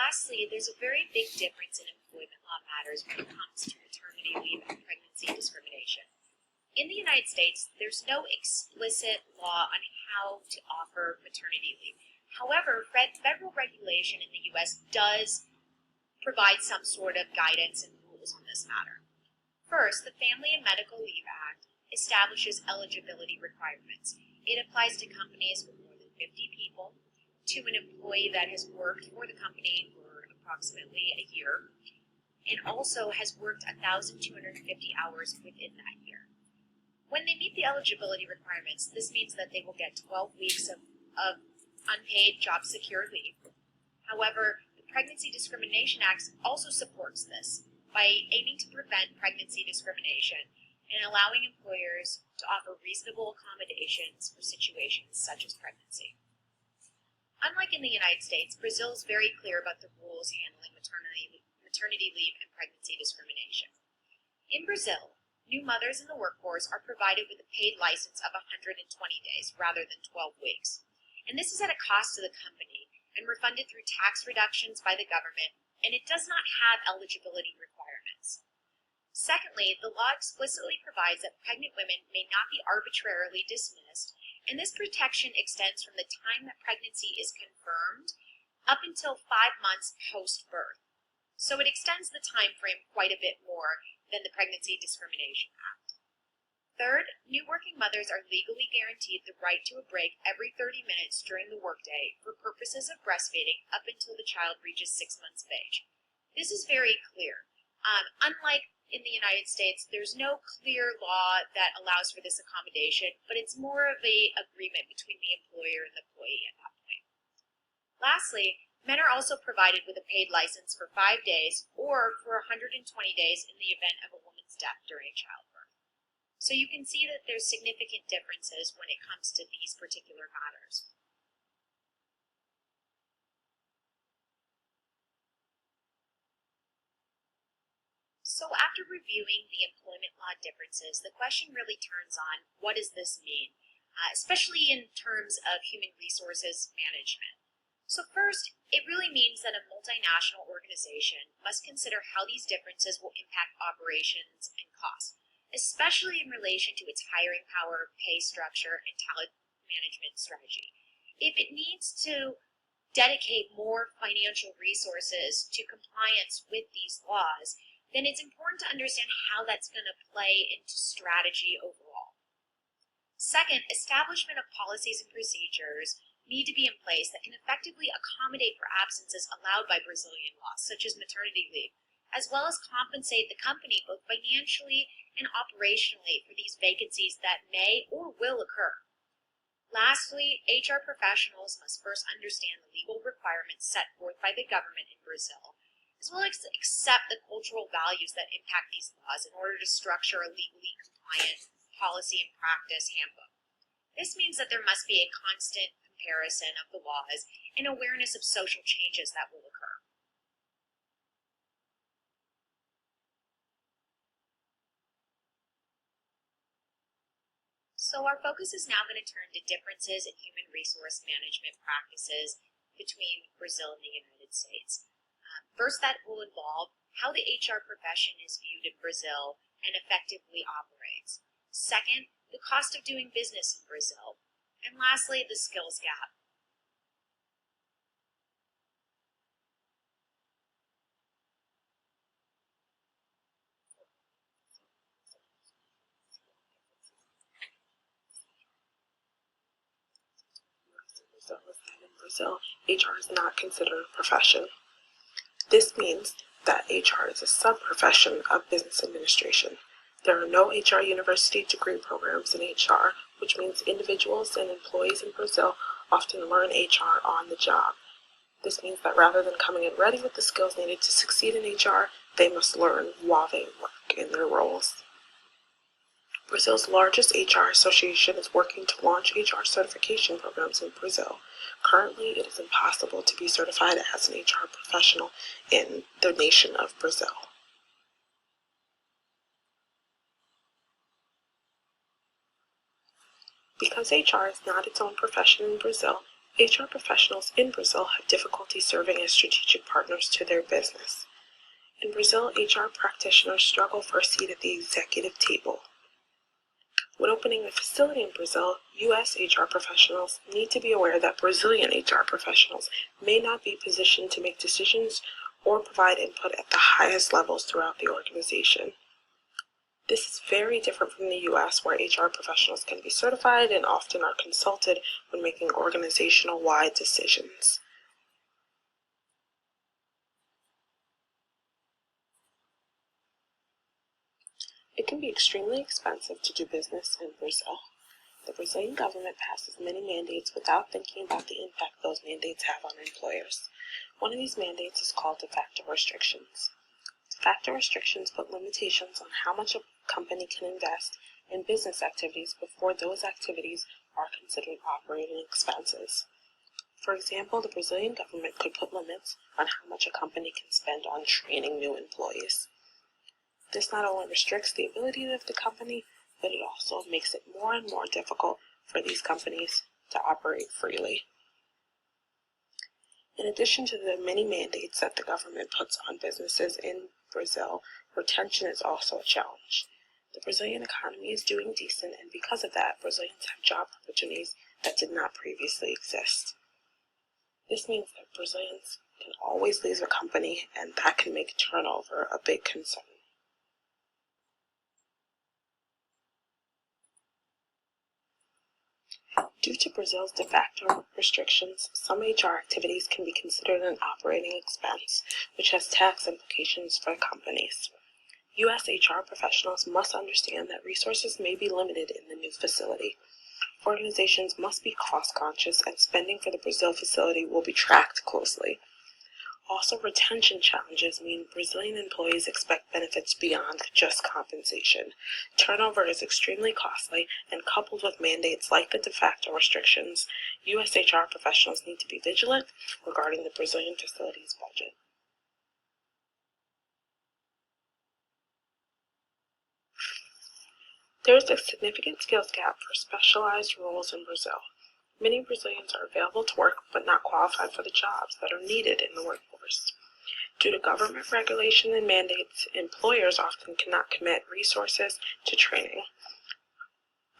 Lastly, there's a very big difference in employment law matters when it comes to maternity leave and pregnancy discrimination. In the United States, there's no explicit law on how to offer maternity leave. However, federal regulation in the U.S. does provide some sort of guidance and rules on this matter. First, the Family and Medical Leave Act establishes eligibility requirements. It applies to companies with more than 50 people, to an employee that has worked for the company for approximately a year, and also has worked 1,250 hours within that year. When they meet the eligibility requirements, this means that they will get 12 weeks of unpaid job secure leave. However, the Pregnancy Discrimination Act also supports this by aiming to prevent pregnancy discrimination and allowing employers to offer reasonable accommodations for situations such as pregnancy. Unlike in the United States, Brazil is very clear about the rules handling maternity leave and pregnancy discrimination. In Brazil, new mothers in the workforce are provided with a paid license of 120 days rather than 12 weeks. And this is at a cost to the company and refunded through tax reductions by the government, and it does not have eligibility requirements. Secondly, the law explicitly provides that pregnant women may not be arbitrarily dismissed, and this protection extends from the time that pregnancy is confirmed up until 5 months post-birth. So it extends the time frame quite a bit more than the Pregnancy Discrimination Act. Third, new working mothers are legally guaranteed the right to a break every 30 minutes during the workday for purposes of breastfeeding up until the child reaches 6 months of age. This is very clear. Unlike in the United States, there's no clear law that allows for this accommodation, but it's more of an agreement between the employer and the employee at that point. Lastly, men are also provided with a paid license for 5 days or for 120 days in the event of a woman's death during childbirth. So you can see that there's significant differences when it comes to these particular matters. So after reviewing the employment law differences, the question really turns on what does this mean, especially in terms of human resources management. So first, it really means that a multinational organization must consider how these differences will impact operations and costs, especially in relation to its hiring power, pay structure, and talent management strategy. If it needs to dedicate more financial resources to compliance with these laws, then it's important to understand how that's going to play into strategy overall. Second, establishment of policies and procedures need to be in place that can effectively accommodate for absences allowed by Brazilian law, such as maternity leave, as well as compensate the company both financially and operationally for these vacancies that may or will occur. Lastly, HR professionals must first understand the legal requirements set forth by the government in Brazil, as well as accept the cultural values that impact these laws in order to structure a legally compliant policy and practice handbook. This means that there must be a constant comparison of the laws and awareness of social changes that will occur. So our focus is now going to turn to differences in human resource management practices between Brazil and the United States. First, that will involve how the HR profession is viewed in Brazil and effectively operates. Second, the cost of doing business in Brazil. And lastly, the skills gap. In Brazil, HR is not considered a profession. This means that HR is a sub-profession of business administration. There are no HR university degree programs in HR, which means individuals and employees in Brazil often learn HR on the job. This means that rather than coming in ready with the skills needed to succeed in HR, they must learn while they work in their roles. Brazil's largest HR association is working to launch HR certification programs in Brazil. Currently, it is impossible to be certified as an HR professional in the nation of Brazil. Because HR is not its own profession in Brazil, HR professionals in Brazil have difficulty serving as strategic partners to their business. In Brazil, HR practitioners struggle for a seat at the executive table. When opening a facility in Brazil, U.S. HR professionals need to be aware that Brazilian HR professionals may not be positioned to make decisions or provide input at the highest levels throughout the organization. This is very different from the U.S., where HR professionals can be certified and often are consulted when making organizational-wide decisions. It can be extremely expensive to do business in Brazil. The Brazilian government passes many mandates without thinking about the impact those mandates have on employers. One of these mandates is called de facto restrictions. De facto restrictions put limitations on how much a company can invest in business activities before those activities are considered operating expenses. For example, the Brazilian government could put limits on how much a company can spend on training new employees. This not only restricts the ability of the company, but it also makes it more and more difficult for these companies to operate freely. In addition to the many mandates that the government puts on businesses in Brazil, retention is also a challenge. The Brazilian economy is doing decent, and because of that, Brazilians have job opportunities that did not previously exist. This means that Brazilians can always leave a company, and that can make turnover a big concern. Due to Brazil's de facto restrictions, some HR activities can be considered an operating expense, which has tax implications for companies. U.S. HR professionals must understand that resources may be limited in the new facility. Organizations must be cost-conscious, and spending for the Brazil facility will be tracked closely. Also, retention challenges mean Brazilian employees expect benefits beyond just compensation. Turnover is extremely costly, and coupled with mandates like the de facto restrictions, U.S. HR professionals need to be vigilant regarding the Brazilian facility's budget. There is a significant skills gap for specialized roles in Brazil. Many Brazilians are available to work but not qualified for the jobs that are needed in the workforce. Due to government regulation and mandates, employers often cannot commit resources to training.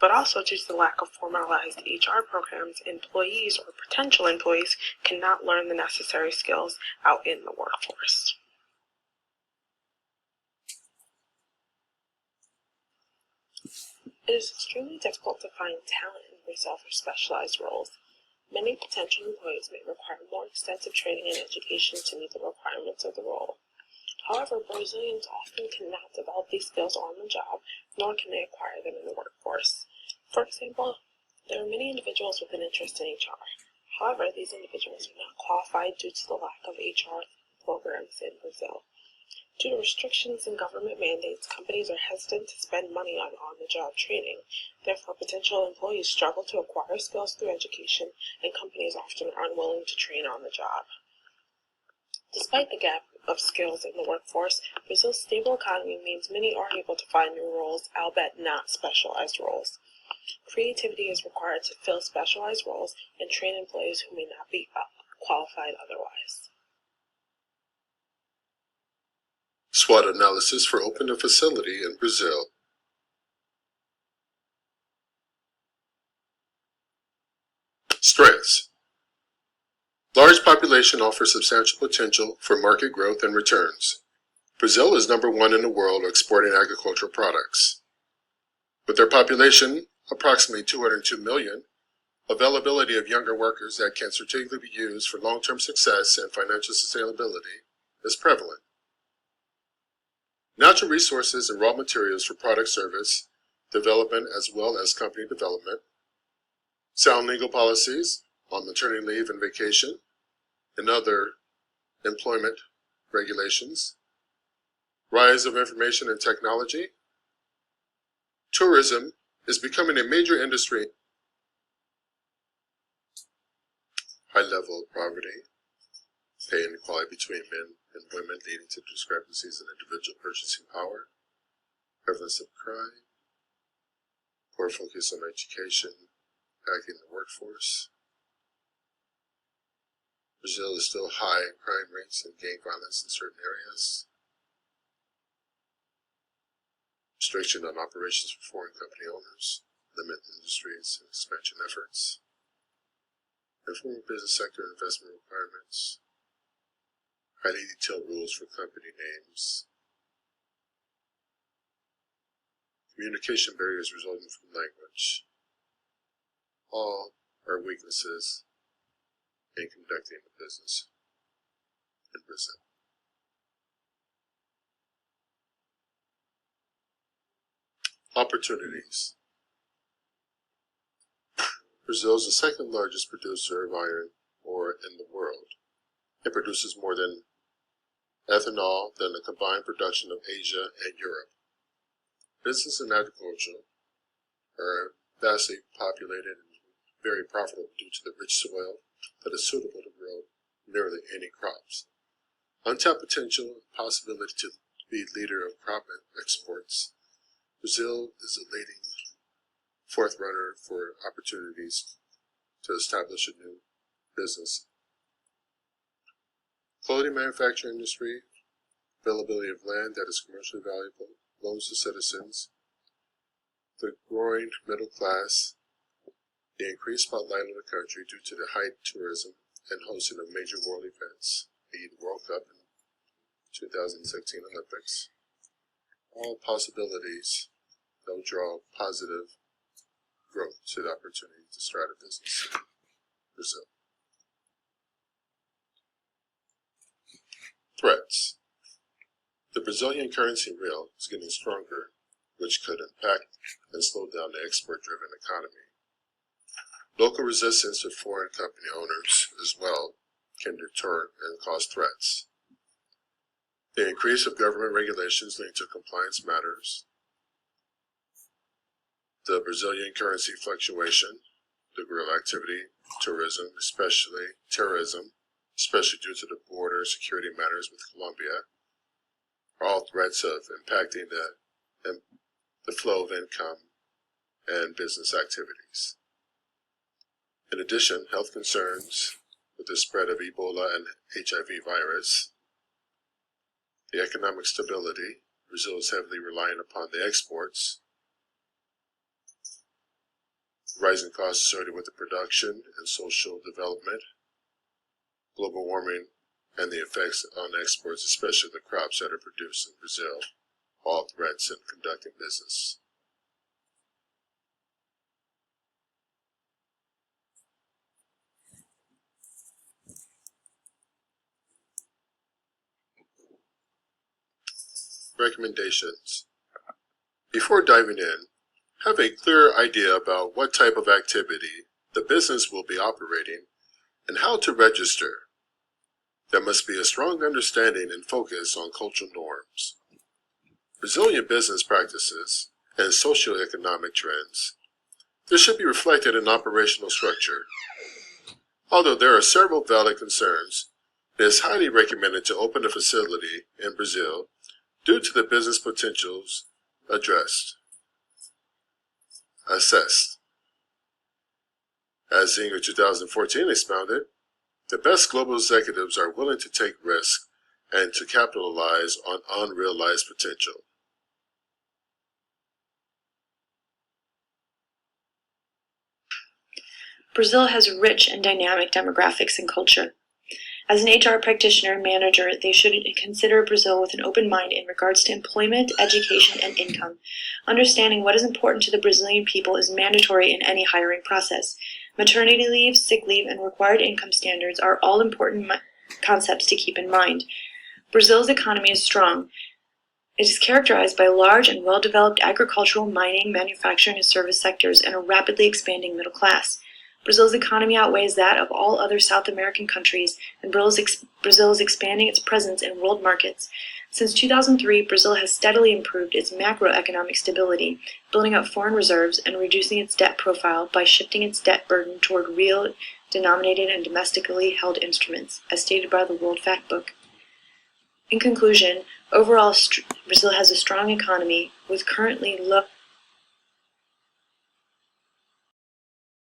But also due to the lack of formalized HR programs, employees or potential employees cannot learn the necessary skills out in the workforce. It is extremely difficult to find talent in Brazil for specialized roles. Many potential employees may require more extensive training and education to meet the requirements of the role. However, Brazilians often cannot develop these skills on the job, nor can they acquire them in the workforce. For example, there are many individuals with an interest in HR. However, these individuals are not qualified due to the lack of HR programs in Brazil. Due to restrictions and government mandates, companies are hesitant to spend money on on-the-job training. Therefore, potential employees struggle to acquire skills through education, and companies often are unwilling to train on the job. Despite the gap of skills in the workforce, Brazil's stable economy means many are able to find new roles, albeit not specialized roles. Creativity is required to fill specialized roles and train employees who may not be qualified otherwise. SWOT analysis for opening a facility in Brazil. Strengths. Large population offers substantial potential for market growth and returns. Brazil is #1 in the world exporting agricultural products. With their population, approximately 202 million, availability of younger workers that can strategically be used for long-term success and financial sustainability is prevalent. Natural resources and raw materials for product service development as well as company development. Sound legal policies on maternity leave and vacation and other employment regulations. Rise of information and technology. Tourism is becoming a major industry. High level of poverty. Pay inequality between men and women leading to discrepancies in individual purchasing power, prevalence of crime, poor focus on education, impacting the workforce, Brazil is still high crime rates and gang violence in certain areas. Restriction on operations for foreign company owners, limit industries and expansion efforts. Informal business sector investment requirements. Highly detailed rules for company names. Communication barriers resulting from language. All are weaknesses in conducting the business in Brazil. Opportunities. Brazil is the second largest producer of iron ore in the world. It produces more than ethanol than the combined production of Asia and Europe. Business and agriculture are vastly populated and very profitable due to the rich soil that is suitable to grow nearly any crops. Untapped potential and possibility to be leader of crop exports. Brazil is a leading forerunner for opportunities to establish a new business. Clothing manufacturing industry, availability of land that is commercially valuable, loans to citizens, the growing middle class, the increased spotlight on the country due to the high tourism and hosting of major world events, the World Cup and 2016 Olympics. All possibilities that will draw positive growth to the opportunity to start a business in Brazil. Threats. The Brazilian currency real is getting stronger, which could impact and slow down the export-driven economy. Local resistance to foreign company owners as well can deter and cause threats. The increase of government regulations linked to compliance matters. The Brazilian currency fluctuation, the guerrilla activity, tourism, especially terrorism, especially due to the border security matters with Colombia, are all threats of impacting the flow of income and business activities. In addition, health concerns with the spread of Ebola and HIV virus, the economic stability, Brazil is heavily reliant upon the exports, rising costs associated with the production and social development, global warming, and the effects on exports, especially the crops that are produced in Brazil, all threats in conducting business. Recommendations. Before diving in, have a clear idea about what type of activity the business will be operating and how to register. There must be a strong understanding and focus on cultural norms. Brazilian business practices and socioeconomic trends. This should be reflected in operational structure. Although there are several valid concerns, it is highly recommended to open a facility in Brazil due to the business potentials assessed. As Zinger 2014 expounded, the best global executives are willing to take risks and to capitalize on unrealized potential. Brazil has rich and dynamic demographics and culture. As an HR practitioner and manager, they should consider Brazil with an open mind in regards to employment, education, and income. Understanding what is important to the Brazilian people is mandatory in any hiring process. Maternity leave, sick leave, and required income standards are all important concepts to keep in mind. Brazil's economy is strong. It is characterized by large and well-developed agricultural, mining, manufacturing, and service sectors and a rapidly expanding middle class. Brazil's economy outweighs that of all other South American countries, and Brazil is expanding its presence in world markets. Since 2003, Brazil has steadily improved its macroeconomic stability, building up foreign reserves and reducing its debt profile by shifting its debt burden toward real-denominated and domestically held instruments, as stated by the World Factbook. In conclusion, overall, Brazil has a strong economy with currently low